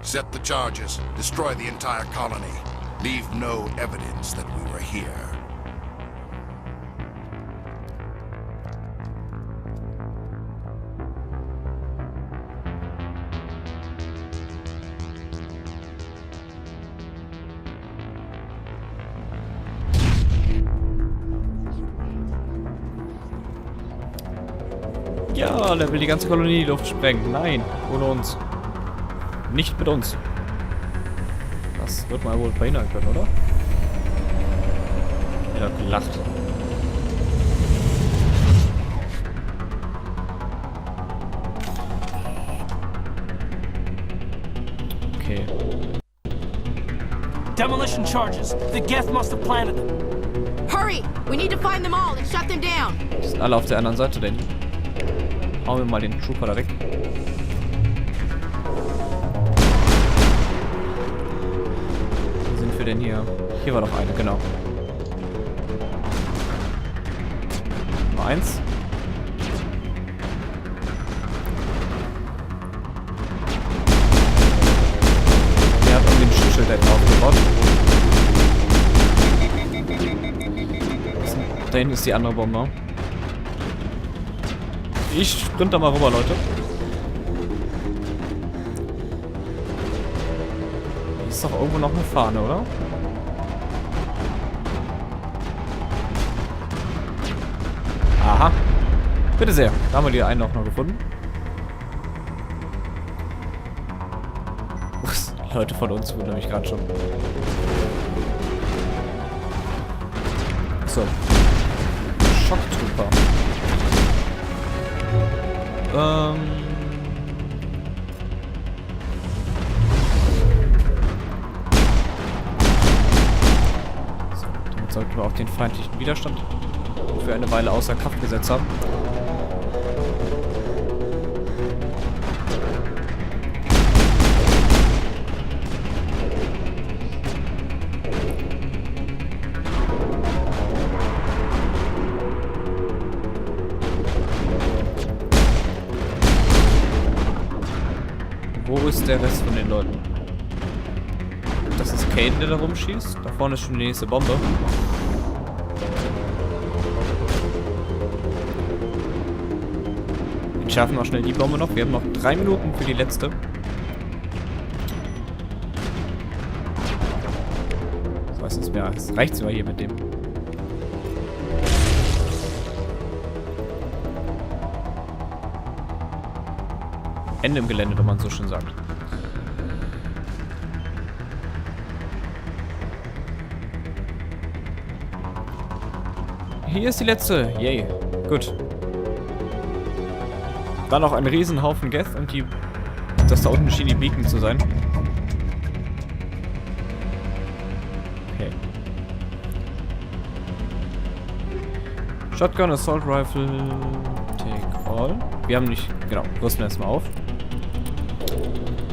Set the charges. Destroy the entire colony. Leave no evidence that we were here. Ja, der will die ganze Kolonie in die Luft sprengen. Nein, ohne uns. Nicht mit uns. Das wird man wohl verhindern können, oder? Er hat gelacht. Okay. Demolition charges. The Geth must have planted them. Hurry! We need to find them all and shut them down. Die sind alle auf der anderen Seite, denn hauen wir mal den Trooper da weg. Wo sind wir denn hier? Hier war doch eine, genau. Nummer 1. Der hat irgendwie ein Schutzschild da aufgebaut. Da hinten ist die andere Bombe. Ich sprint da mal rüber, Leute. Hier ist doch irgendwo noch eine Fahne, oder? Aha. Bitte sehr. Da haben wir die einen auch noch gefunden. Leute von uns wundern mich gerade schon. So. Schocktrooper. So, damit sollten wir auch den feindlichen Widerstand für eine Weile außer Kraft gesetzt haben. Wo ist der Rest von den Leuten? Das ist Kane, der da rumschießt. Da vorne ist schon die nächste Bombe. Wir schaffen auch schnell die Bombe noch. Wir haben noch 3 Minuten für die letzte. Das weiß es mehr. Es reicht sogar hier mit dem. Ende im Gelände, wenn man so schön sagt. Hier ist die letzte. Yay. Gut. Dann noch ein Riesenhaufen Geth und die... Das da unten schien die Beacon zu sein. Okay. Shotgun, Assault Rifle, Take All. Wir haben nicht... Genau, rüsten wir erstmal auf.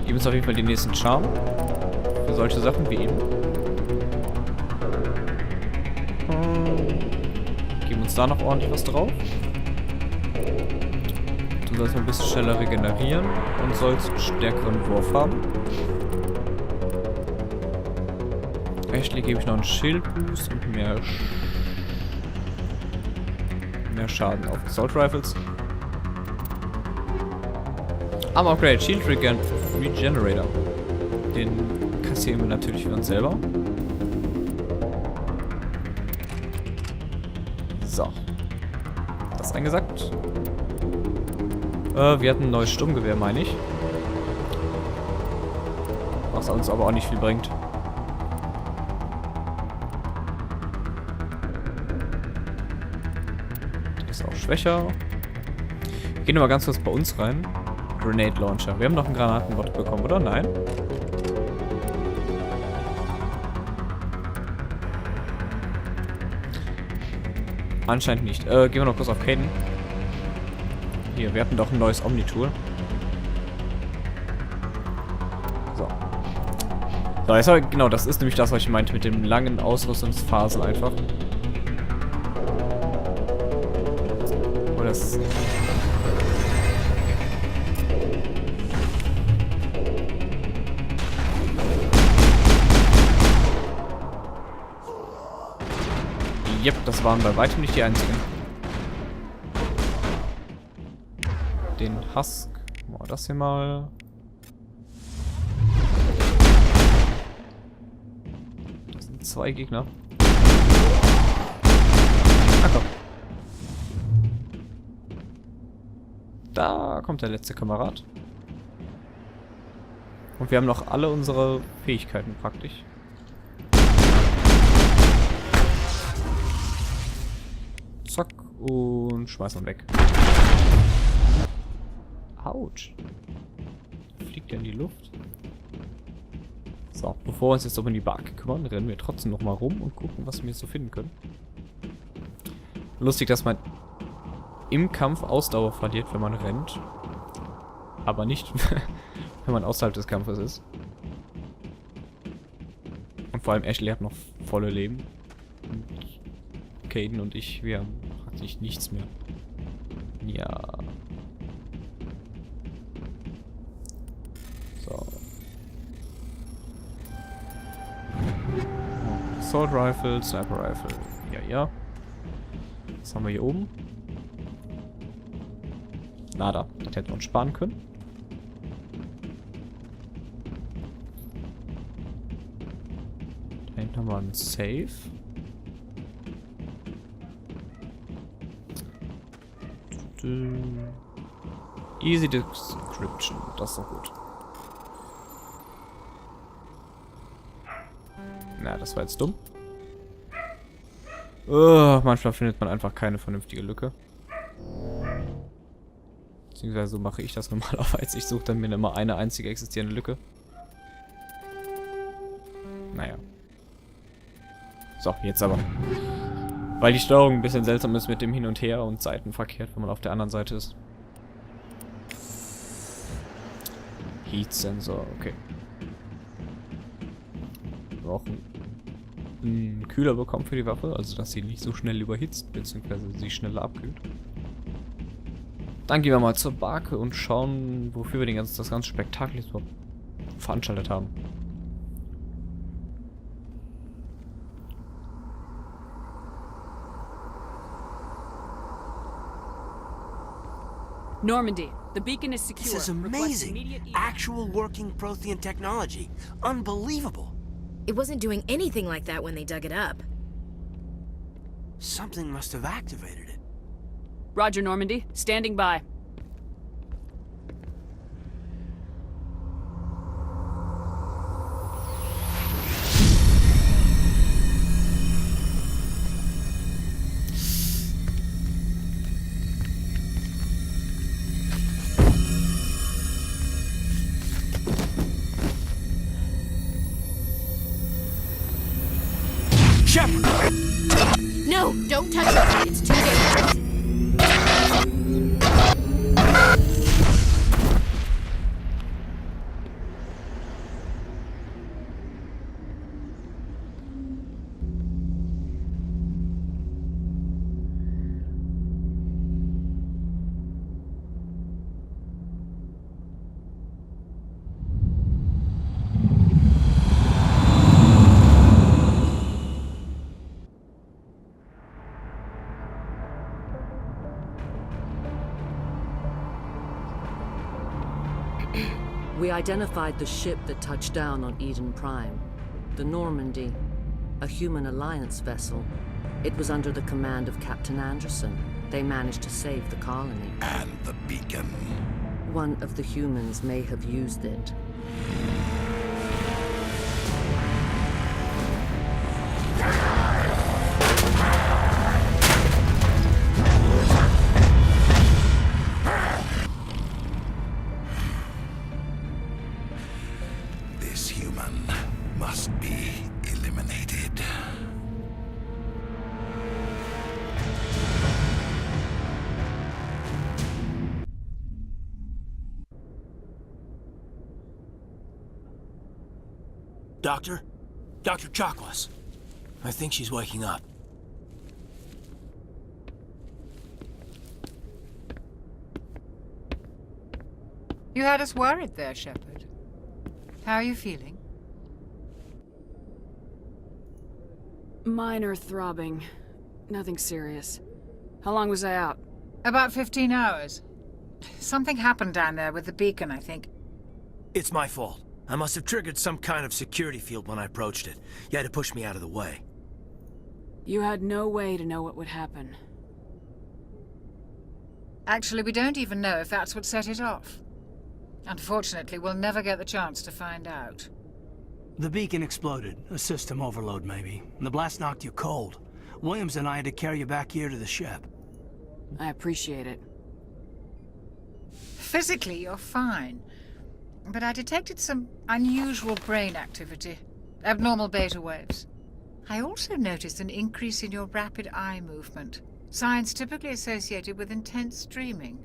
Geben uns auf jeden Fall den nächsten Charme. Für solche Sachen wie eben. Geben uns da noch ordentlich was drauf. Du sollst mal ein bisschen schneller regenerieren und sollst einen stärkeren Wurf haben. Ashley gebe ich noch einen Schildboost und mehr Schaden auf Assault Rifles. Armor Upgrade, Shield Regenerator. Den kassieren wir natürlich für uns selber. So. Das eingesackt. Wir hatten ein neues Sturmgewehr, meine ich. Was uns aber auch nicht viel bringt. Das ist auch schwächer. Gehen wir mal ganz kurz bei uns rein. Grenade Launcher. Wir haben noch einen Granatenbot bekommen, oder? Nein? Anscheinend nicht. Gehen wir noch kurz auf Caden. Hier, wir hatten doch ein neues Omni-Tool. So. So, jetzt aber, genau, das ist nämlich das, was ich meinte mit dem langen Ausrüstungsphasen einfach. Oh, das... Yep, das waren bei weitem nicht die einzigen. Den Husk. Machen wir das hier mal. Das sind 2 Gegner. Na komm. Da kommt der letzte Kamerad. Und wir haben noch alle unsere Fähigkeiten praktisch. Zack. Und schmeißen ihn weg. Autsch. Fliegt er in die Luft? So, bevor wir uns jetzt aber in die Barke kümmern, rennen wir trotzdem noch mal rum und gucken, was wir jetzt so finden können. Lustig, dass man im Kampf Ausdauer verliert, wenn man rennt. Aber nicht, wenn man außerhalb des Kampfes ist. Und vor allem Ashley hat noch volle Leben. Und Caden und ich, wir haben praktisch nichts mehr. Ja. So. Assault Rifle, Sniper Rifle. Ja, ja. Was haben wir hier oben? Nada. Das hätten wir uns sparen können. Da hinten haben wir einen Safe. Easy Description. Das ist doch gut. Na, das war jetzt dumm. Manchmal findet man einfach keine vernünftige Lücke. Beziehungsweise so mache ich das normalerweise. Ich suche dann mir immer eine einzige existierende Lücke. Naja. So, jetzt aber. Weil die Steuerung ein bisschen seltsam ist mit dem Hin und Her und seitenverkehrt, wenn man auf der anderen Seite ist. Heat Sensor, okay. Wir brauchen einen Kühler bekommen für die Waffe, also dass sie nicht so schnell überhitzt, beziehungsweise sie schneller abkühlt. Dann gehen wir mal zur Barke und schauen, wofür wir das ganze Spektakel so veranstaltet haben. Normandy, the beacon is secure. This is amazing. Actual working Prothean technology. Unbelievable. It wasn't doing anything like that when they dug it up. Something must have activated it. Roger, Normandy. Standing by. No, don't touch it. It's too dangerous. We identified the ship that touched down on Eden Prime. The Normandy, a human alliance vessel. It was under the command of Captain Anderson. They managed to save the colony. And the beacon. One of the humans may have used it. This human must be eliminated. Doctor? Dr. Chakwas. I think she's waking up. You had us worried there, Shepard. How are you feeling? Minor throbbing. Nothing serious. How long was I out? About 15 hours. Something happened down there with the beacon, I think. It's my fault. I must have triggered some kind of security field when I approached it. You had to push me out of the way. You had no way to know what would happen. Actually, we don't even know if that's what set it off. Unfortunately, we'll never get the chance to find out. The beacon exploded. A system overload, maybe. The blast knocked you cold. Williams and I had to carry you back here to the ship. I appreciate it. Physically, you're fine. But I detected some unusual brain activity. Abnormal beta waves. I also noticed an increase in your rapid eye movement. Signs typically associated with intense dreaming.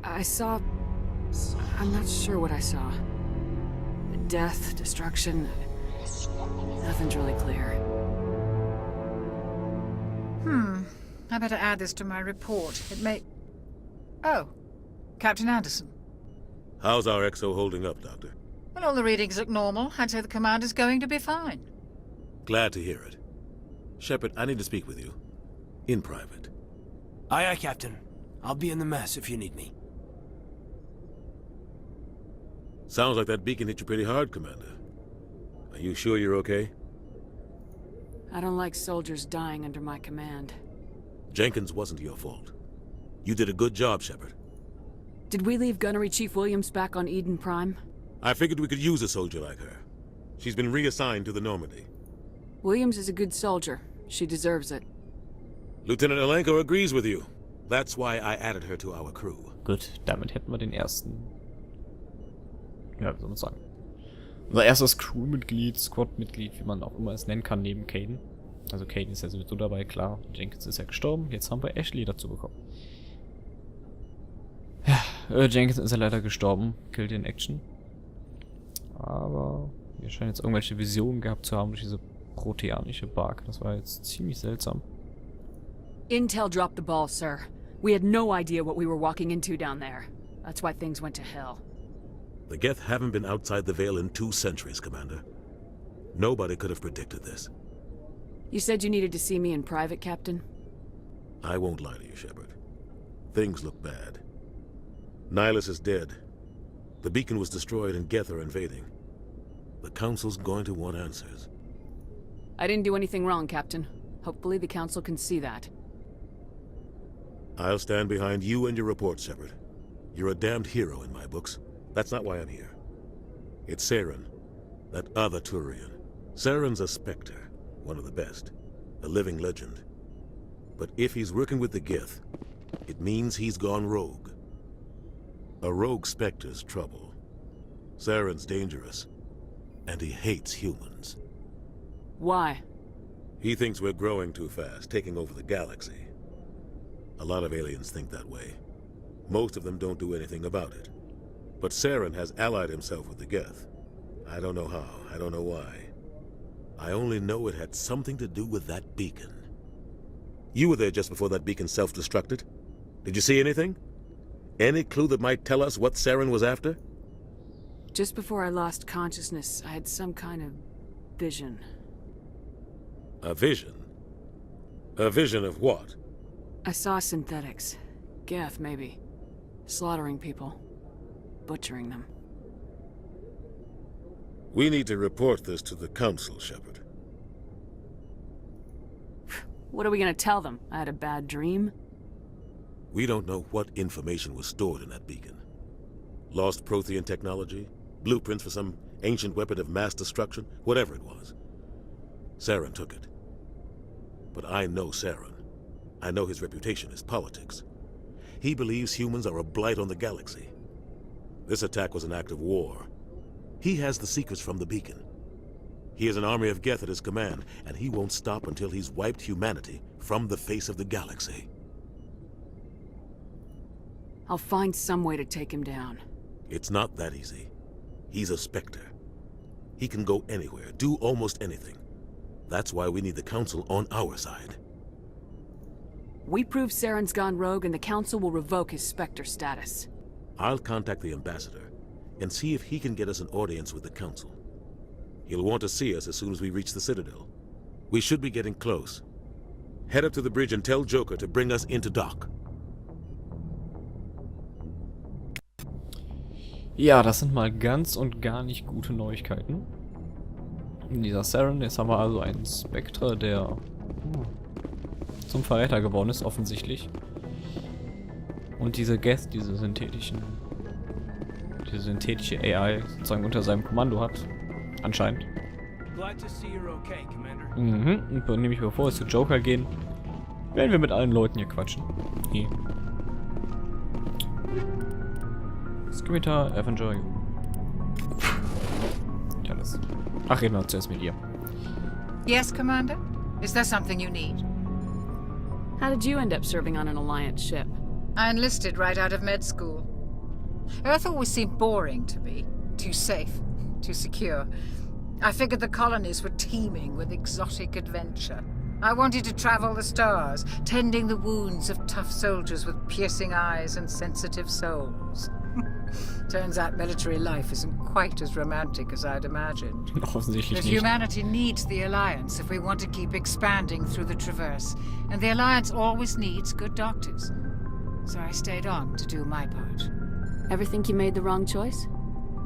I saw... I'm not sure what I saw. Death, destruction... Nothing's really clear. I better add this to my report. It may... Oh, Captain Anderson. How's our XO holding up, Doctor? Well, all the readings look normal. I'd say the commander's going to be fine. Glad to hear it. Shepard, I need to speak with you. In private. Aye, aye, Captain. I'll be in the mess if you need me. Sounds like that beacon hit you pretty hard, Commander. Are you sure you're okay? I don't like soldiers dying under my command. Jenkins wasn't your fault. You did a good job, Shepard. Did we leave Gunnery Chief Williams back on Eden Prime? I figured we could use a soldier like her. She's been reassigned to the Normandy. Williams is a good soldier. She deserves it. Lieutenant Alenko agrees with you. That's why I added her to our crew. Gut, damit hätten wir den ersten... Ja, wie soll man sagen? Unser erstes Crewmitglied, Squadmitglied, wie man auch immer es nennen kann, neben Kane. Also Kane ist ja sowieso dabei, klar. Jenkins ist ja gestorben. Jetzt haben wir Ashley dazu bekommen. Ja, Jenkins ist ja leider gestorben. Killed in Action. Aber wir scheinen jetzt irgendwelche Visionen gehabt zu haben durch diese proteanische Barke. Das war jetzt ziemlich seltsam. Intel dropped the ball, sir. We had no idea what we were walking into down there. That's why things went to hell. The Geth haven't been outside the Veil in 2 centuries, Commander. Nobody could have predicted this. You said you needed to see me in private, Captain? I won't lie to you, Shepard. Things look bad. Nihilus is dead. The beacon was destroyed and Geth are invading. The Council's going to want answers. I didn't do anything wrong, Captain. Hopefully the Council can see that. I'll stand behind you and your report, Shepard. You're a damned hero in my books. That's not why I'm here. It's Saren, that other Turian. Saren's a Spectre, one of the best, a living legend. But if he's working with the Geth, it means he's gone rogue. A rogue Spectre's trouble. Saren's dangerous, and he hates humans. Why? He thinks we're growing too fast, taking over the galaxy. A lot of aliens think that way. Most of them don't do anything about it. But Saren has allied himself with the Geth. I don't know how, I don't know why. I only know it had something to do with that beacon. You were there just before that beacon self-destructed. Did you see anything? Any clue that might tell us what Saren was after? Just before I lost consciousness, I had some kind of vision. A vision? A vision of what? I saw synthetics. Geth, maybe. Slaughtering people. Butchering them. We need to report this to the Council, Shepard. What are we gonna tell them? I had a bad dream? We don't know what information was stored in that beacon. Lost Prothean technology? Blueprints for some ancient weapon of mass destruction? Whatever it was. Saren took it. But I know Saren. I know his reputation is politics. He believes humans are a blight on the galaxy. This attack was an act of war. He has the secrets from the beacon. He has an army of Geth at his command, and he won't stop until he's wiped humanity from the face of the galaxy. I'll find some way to take him down. It's not that easy. He's a Spectre. He can go anywhere, do almost anything. That's why we need the Council on our side. We prove Saren's gone rogue and the Council will revoke his Spectre status. I'll contact the Ambassador and see if he can get us an audience with the Council. He'll want to see us as soon as we reach the Citadel. We should be getting close. Head up to the bridge and tell Joker to bring us into dock. Ja, das sind mal ganz und gar nicht gute Neuigkeiten. Dieser Saren, jetzt haben wir also einen Spectre, der zum Verräter geworden ist, offensichtlich. Und diese Geth, diese synthetische AI sozusagen unter seinem Kommando hat. Anscheinend. Und nämlich bevor wir zu Joker gehen, werden wir mit allen Leuten hier quatschen. Hier. Scimitar, Avenger. Ja, das. Ach, reden wir zuerst mit ihr. Yes, Commander? Is there something you need? How did you end up serving on an Alliance ship? I enlisted right out of med school. Earth always seemed boring to me. Too safe, too secure. I figured the colonies were teeming with exotic adventure. I wanted to travel the stars, tending the wounds of tough soldiers with piercing eyes and sensitive souls. Turns out military life isn't quite as romantic as I'd imagined. Offensichtlich But nicht. humanity needs the Alliance if we want to keep expanding through the Traverse. And the Alliance always needs good doctors. So I stayed on to do my part. Ever think you made the wrong choice?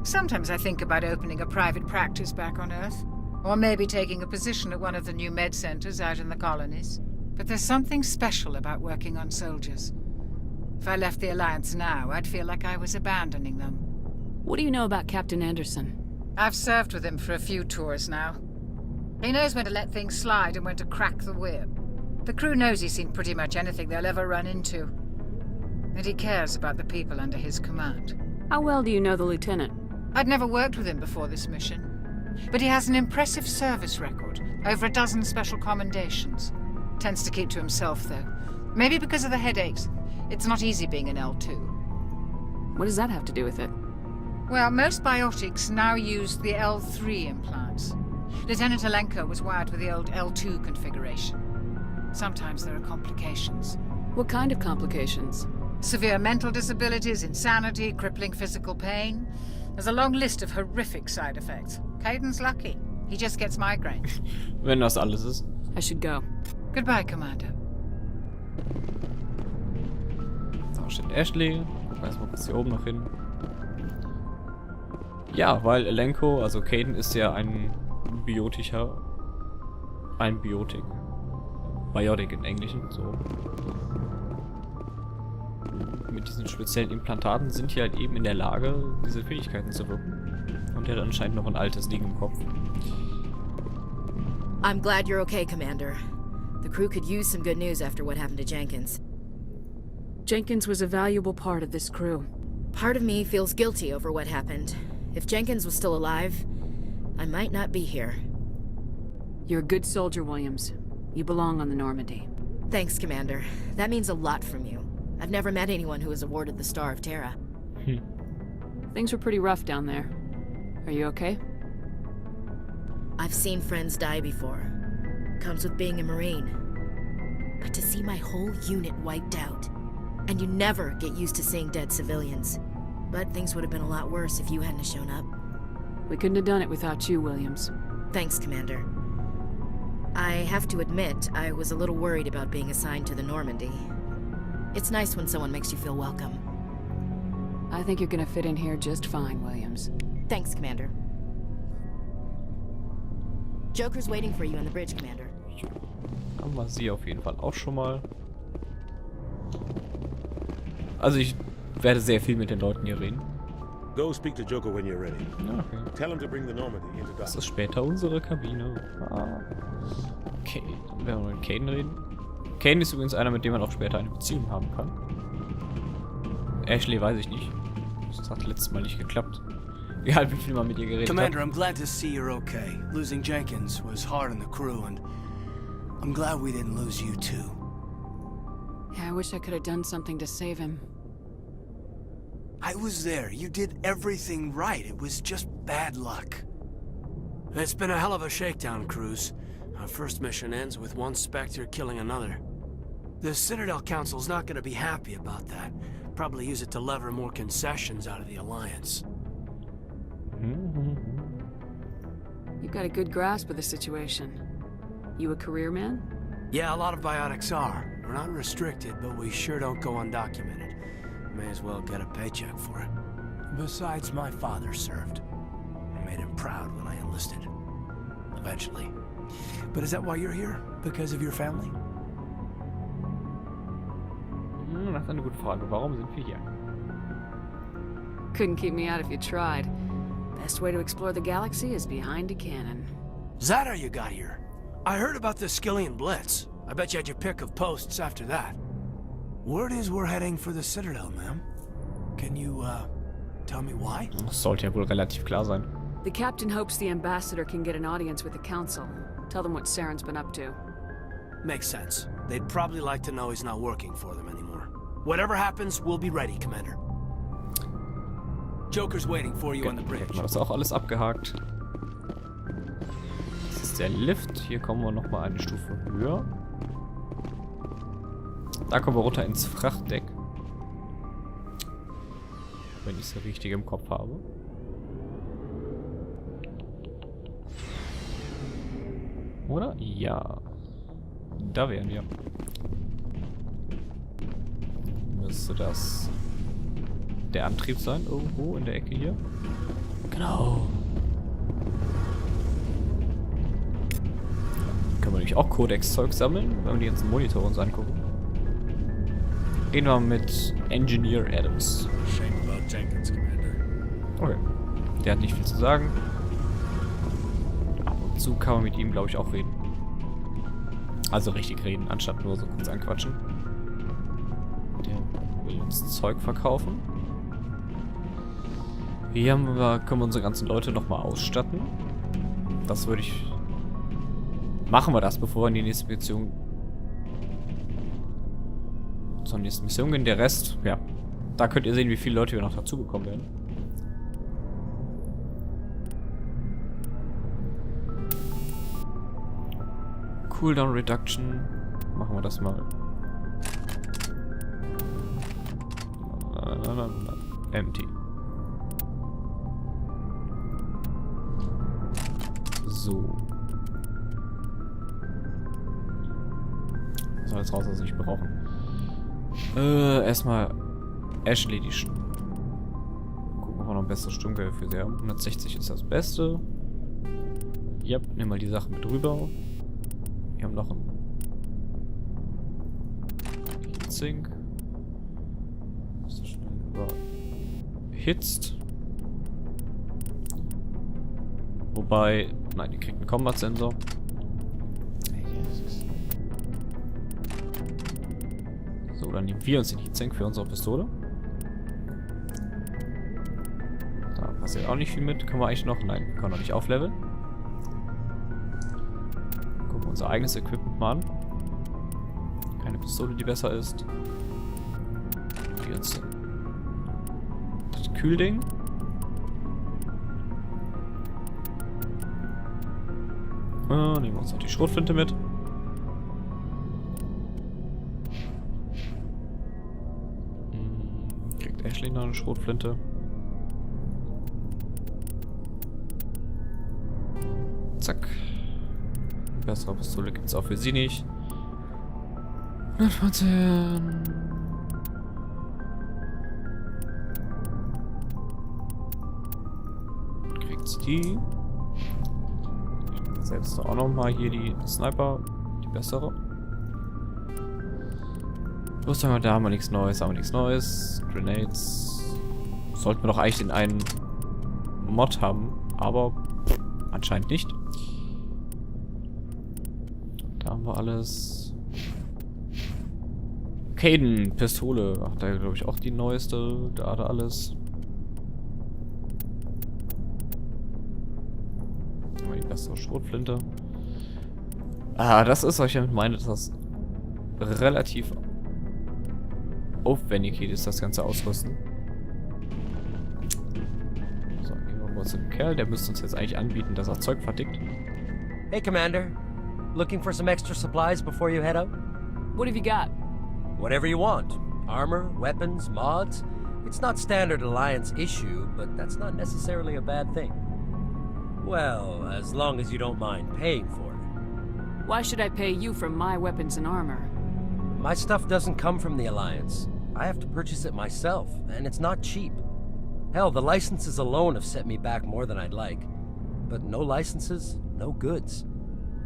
Sometimes I think about opening a private practice back on Earth. Or maybe taking a position at one of the new med centers out in the colonies. But there's something special about working on soldiers. If I left the Alliance now, I'd feel like I was abandoning them. What do you know about Captain Anderson? I've served with him for a few tours now. He knows when to let things slide and when to crack the whip. The crew knows he's seen pretty much anything they'll ever run into. And he cares about the people under his command. How well do you know the lieutenant? I'd never worked with him before this mission. But he has an impressive service record, over a dozen special commendations. Tends to keep to himself, though. Maybe because of the headaches. It's not easy being an L2. What does that have to do with it? Well, most biotics now use the L3 implants. Lieutenant Alenko was wired with the old L2 configuration. Sometimes there are complications. What kind of complications? Severe mental disabilities, insanity, crippling physical pain. There's a long list of horrific side effects. Caden's lucky. He just gets migraines. Wenn das alles ist. I should go. Goodbye, Commander. Da steht Ashley. Erstmal bis hier oben noch hin. Ja, weil Alenko, also Caden ist ja ein Biotik. Biotik im Englischen, so. Mit diesen speziellen Implantaten sind die halt eben in der Lage, diese Fähigkeiten zu wirken. Und er hat anscheinend noch ein altes Ding im Kopf. I'm glad you're okay, Commander. The crew could use some good news after what happened to Jenkins. Jenkins was a valuable part of this crew. Part of me feels guilty over what happened. If Jenkins was still alive, I might not be here. You're a good soldier, Williams. You belong on the Normandy. Thanks, Commander. That means a lot from you. I've never met anyone who was awarded the Star of Terra. Things were pretty rough down there. Are you okay? I've seen friends die before. Comes with being a Marine. But to see my whole unit wiped out. And you never get used to seeing dead civilians. But things would have been a lot worse if you hadn't shown up. We couldn't have done it without you, Williams. Thanks, Commander. I have to admit, I was a little worried about being assigned to the Normandy. It's nice when someone makes you feel welcome. I think you're gonna fit in here just fine, Williams. Thanks, Commander. Joker's waiting for you on the bridge, Commander. Haben wir sie auf jeden Fall auch schon mal. Also ich werde sehr viel mit den Leuten hier reden. Go speak to Joker when you're ready. Okay. Tell him to bring the Normandy into dock. Das ist später unsere Kabine. Okay, dann werden wir mit Caden reden. Caden ist übrigens einer, mit dem man auch später eine Beziehung haben kann. Ashley weiß ich nicht. Das hat letztes Mal nicht geklappt. Egal wie viel man mit ihr geredet Commander, hat. I'm glad to see you're okay. Losing Jenkins was hard on the crew, and I'm glad we didn't lose you too. Yeah, I wish I could have done something to save him. I was there. You did everything right. It was just bad luck. It's been a hell of a shakedown, Cruz. Our first mission ends with one Spectre killing another. The Citadel Council's not going to be happy about that. Probably use it to lever more concessions out of the Alliance. You've got a good grasp of the situation. You a career man? Yeah, a lot of biotics are. We're not restricted, but we sure don't go undocumented. May as well get a paycheck for it. Besides, my father served. I made him proud when I enlisted. Eventually. But is that why you're here? Because of your family? Das ist eine gute Frage. Warum sind wir hier? Couldn't keep me out if you tried. Best way to explore the galaxy is behind a cannon. Is that how you got here? I heard about the Skillian Blitz. I bet you had your pick of posts after that. Word is we're heading for the Citadel, ma'am. Can you, tell me why? Das sollte ja wohl relativ klar sein. The captain hopes the ambassador can get an audience with the council. Tell them what Saren's been up to. Makes sense. They'd probably like to know he's not working for them anymore. Whatever happens, we'll be ready, Commander. Joker's waiting for you on the bridge. Hätten wir das auch alles abgehakt. Das ist der Lift. Hier kommen wir nochmal eine Stufe höher. Da kommen wir runter ins Frachtdeck. Wenn ich es richtig im Kopf habe. Oder? Ja. Da wären wir. Müsste das der Antrieb sein? Irgendwo in der Ecke hier? Genau. Können wir nämlich auch Codex-Zeug sammeln, wenn wir die ganzen Monitore uns angucken. Gehen wir mit Engineer Adams. Okay. Der hat nicht viel zu sagen. Ab und zu kann man mit ihm, glaube ich, auch reden. Also richtig reden, anstatt nur so kurz anquatschen. Der will uns Zeug verkaufen. Hier können wir unsere ganzen Leute nochmal ausstatten. Das würde ich... Machen wir das, bevor wir in die nächste Mission... zur nächsten Mission gehen. Der Rest, ja. Da könnt ihr sehen, wie viele Leute wir noch dazubekommen werden. Cooldown Reduction. Machen wir das mal. Empty. So. Das soll jetzt raus, was wir nicht brauchen. Erstmal Ashley die gucken, ob wir noch ein besseres Sturmgewehr für sie haben. 160 ist das Beste. Ja, nehmen wir die Sachen mit rüber. Wir haben noch ein Heatsink. So schnell überhitzt. Wobei, nein, die kriegt einen Combat-Sensor. So, dann nehmen wir uns den Heatsink für unsere Pistole. Da passiert auch nicht viel mit. Können wir eigentlich noch? Nein, wir können noch nicht aufleveln. Gucken wir unser eigenes Equipment mal an. Keine Pistole, die besser ist. Jetzt das Kühlding. Nehmen wir uns noch die Schrotflinte mit. Kriegt Ashley noch eine Schrotflinte. Zack. Bessere Pistole gibt es auch für sie nicht. 114. Kriegt sie die. Selbst auch nochmal hier die Sniper, die bessere. Rüstung haben wir, da haben wir nichts Neues, Grenades. Sollten wir doch eigentlich den einen Mod haben, aber anscheinend nicht. Da haben wir alles. Caden, Pistole. Ach, da glaube ich auch die neueste. Da hat er alles. Die bessere Schrotflinte. Das ist, was ich damit meine, dass das relativ aufwendig hier ist, das Ganze ausrüsten. So, gehen wir mal zu dem Kerl. Der müsste uns jetzt eigentlich anbieten, dass er Zeug vertickt. Hey, Commander. Looking for some extra supplies before you head out? What have you got? Whatever you want. Armor, weapons, mods. It's not standard Alliance issue, but that's not necessarily a bad thing. Well, as long as you don't mind paying for it. Why should I pay you for my weapons and armor? My stuff doesn't come from the Alliance. I have to purchase it myself, and it's not cheap. Hell, the licenses alone have set me back more than I'd like. But no licenses, no goods.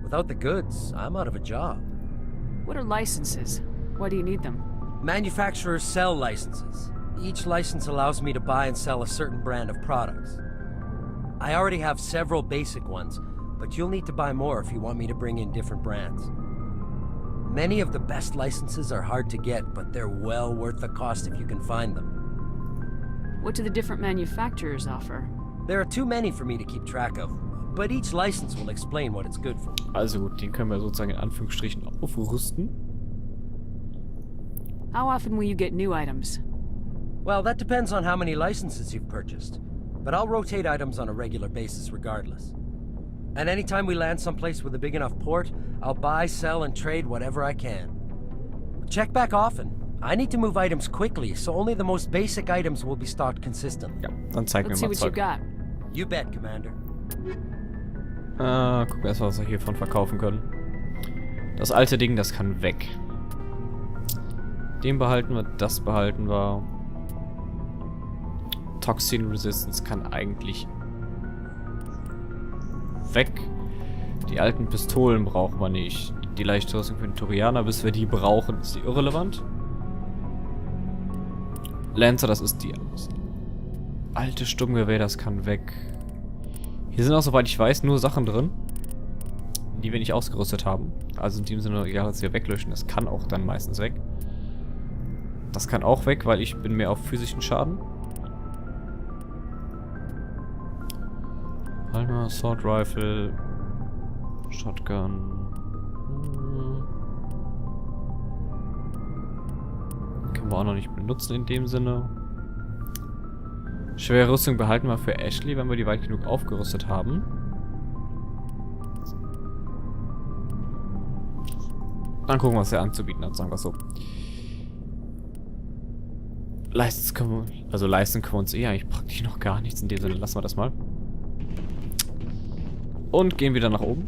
Without the goods, I'm out of a job. What are licenses? Why do you need them? Manufacturers sell licenses. Each license allows me to buy and sell a certain brand of products. I already have several basic ones, but you'll need to buy more if you want me to bring in different brands. Many of the best licenses are hard to get, but they're well worth the cost if you can find them. What do the different manufacturers offer? There are too many for me to keep track of, but each license will explain what it's good for. Also gut, den können wir sozusagen in Anführungsstrichen aufrüsten. How often will you get new items? Well, that depends on how many licenses you've purchased, but I'll rotate items on a regular basis regardless. And anytime we land someplace with a big enough port, I'll buy, sell, and trade whatever I can. Check back often. I need to move items quickly, so only the most basic items will be stocked consistently. Ja, dann zeig mir Let's see mal what you Zeug. got. You bet, Commander. Gucken wir erst mal, was wir hiervon verkaufen können. Das alte Ding, das kann weg. Den behalten wir, das behalten wir. Toxin Resistance kann eigentlich weg. Die alten Pistolen brauchen wir nicht. Die leichte Rüstung für den Turianer, bis wir die brauchen, ist die irrelevant. Lancer, das ist die alte Sturmgewehr, das kann weg. Hier sind auch, soweit ich weiß, nur Sachen drin, die wir nicht ausgerüstet haben. Also in dem Sinne, egal, was wir weglöschen, das kann auch dann meistens weg. Das kann auch weg, weil ich bin mehr auf physischen Schaden. Halma, Assault Rifle, Shotgun. Können wir auch noch nicht benutzen in dem Sinne. Schwere Rüstung behalten wir für Ashley, wenn wir die weit genug aufgerüstet haben. Dann gucken wir, was er anzubieten hat, sagen wir so. Leisten können wir uns eigentlich praktisch noch gar nichts. In dem Sinne lassen wir das mal. Und gehen wieder nach oben.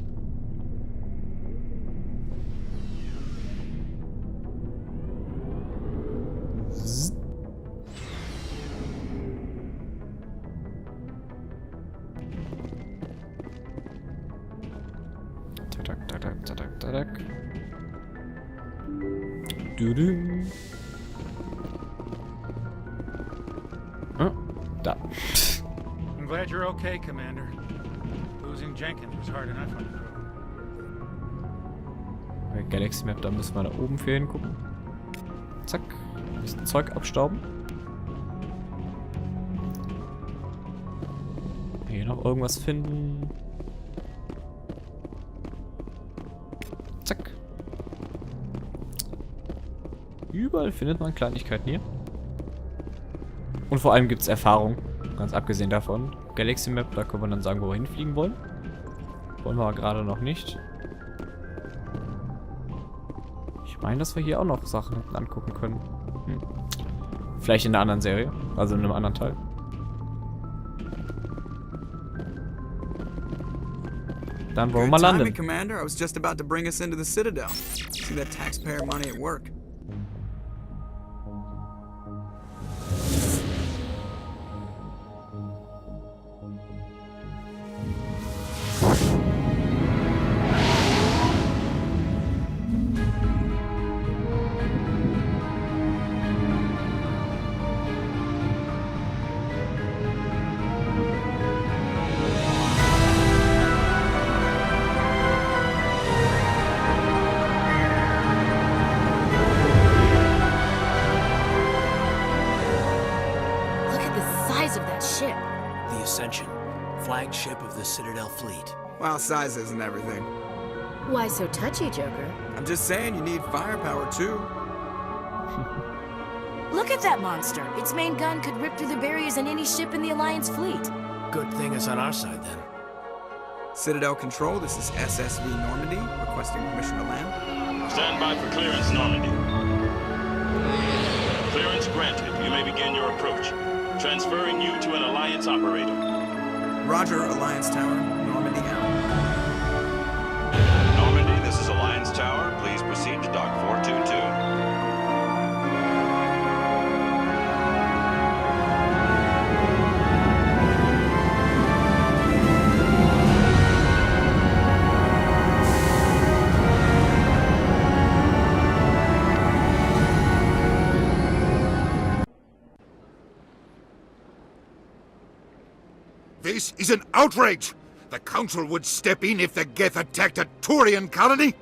Tadak. Oh, da. I'm glad you're okay, Commander. Losing Jenkins was hard enough on the crew. Bei Galaxy Map, da müssen wir da oben für hingucken. Zack. Ein bisschen Zeug abstauben. Hier noch irgendwas finden. Zack. Überall findet man Kleinigkeiten hier. Und vor allem gibt es Erfahrung. Ganz abgesehen davon. Galaxy Map, da können wir dann sagen, wo wir hinfliegen wollen. Wollen wir aber gerade noch nicht. Ich meine, dass wir hier auch noch Sachen hinten angucken können. Vielleicht in einer anderen Serie. Also in einem anderen Teil. Dann wollen wir mal landen. Commander, I was just about to bring us into the Citadel. See that taxpayer money at work. Flagship of the Citadel fleet. Well, size isn't everything. Why so touchy, Joker? I'm just saying you need firepower too. Look at that monster. Its main gun could rip through the barriers in any ship in the Alliance fleet. Good thing it's on our side then. Citadel Control, this is SSV Normandy, requesting permission to land. Stand by for clearance, Normandy. Clearance granted. You may begin your approach. Transferring you to an Alliance operator. Roger, Alliance Tower. Normandy out. Normandy, this is This is an outrage! The Council would step in if the Geth attacked a Turian colony?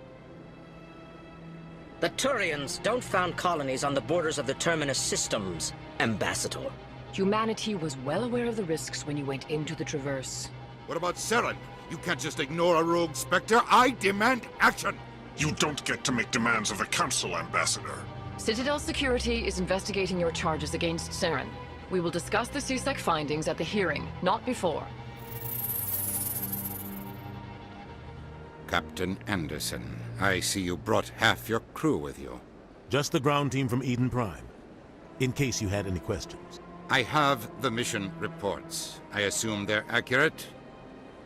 The Turians don't found colonies on the borders of the Terminus systems, Ambassador. Humanity was well aware of the risks when you went into the Traverse. What about Saren? You can't just ignore a rogue Spectre. I demand action! You don't get to make demands of the Council, Ambassador. Citadel Security is investigating your charges against Saren. We will discuss the CSEC findings at the hearing, not before. Captain Anderson, I see you brought half your crew with you. Just the ground team from Eden Prime, in case you had any questions. I have the mission reports. I assume they're accurate?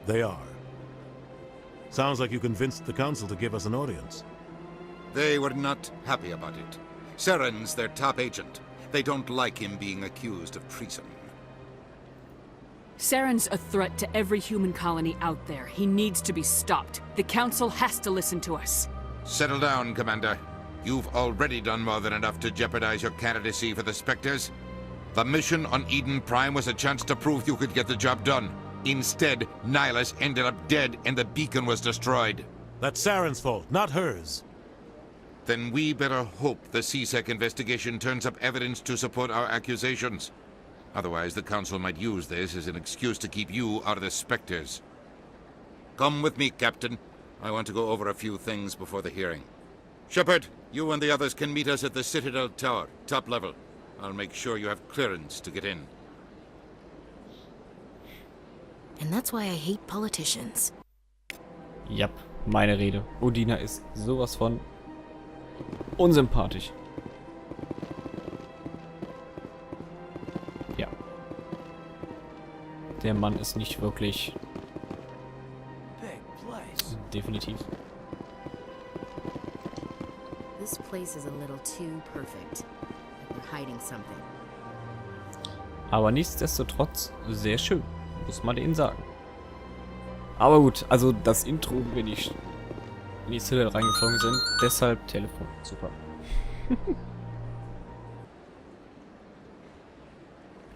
They are. Sounds like you convinced the Council to give us an audience. They were not happy about it. Saren's their top agent. They don't like him being accused of treason. Saren's a threat to every human colony out there. He needs to be stopped. The Council has to listen to us. Settle down, Commander. You've already done more than enough to jeopardize your candidacy for the Spectres. The mission on Eden Prime was a chance to prove you could get the job done. Instead, Nihilus ended up dead and the beacon was destroyed. That's Saren's fault, not hers. Then we better hope the CSEC investigation turns up evidence to support our accusations. Otherwise, the Council might use this as an excuse to keep you out of the Spectres. Come with me, Captain. I want to go over a few things before the hearing. Shepard, you and the others can meet us at the Citadel Tower, top level. I'll make sure you have clearance to get in. And that's why I hate politicians. Yep, meine Rede. Udina ist sowas von unsympathisch. Ja. Der Mann ist nicht wirklich definitiv. This place is a little too perfect. Like we're hiding something. Aber nichtsdestotrotz sehr schön, muss man ihnen sagen. Aber gut, also das Intro, wenn die in die Citadel reingeflogen sind, deshalb Telefon. Super.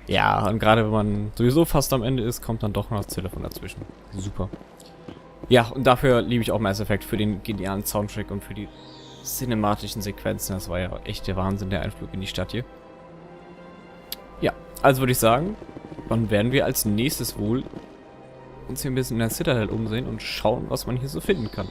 Ja, und gerade wenn man sowieso fast am Ende ist, kommt dann doch noch das Telefon dazwischen. Super. Ja, und dafür liebe ich auch Mass Effect, für den genialen Soundtrack und für die cinematischen Sequenzen. Das war ja echt der Wahnsinn, der Einflug in die Stadt hier. Ja, also würde ich sagen, dann werden wir als nächstes wohl uns hier ein bisschen in der Citadel umsehen und schauen, was man hier so finden kann.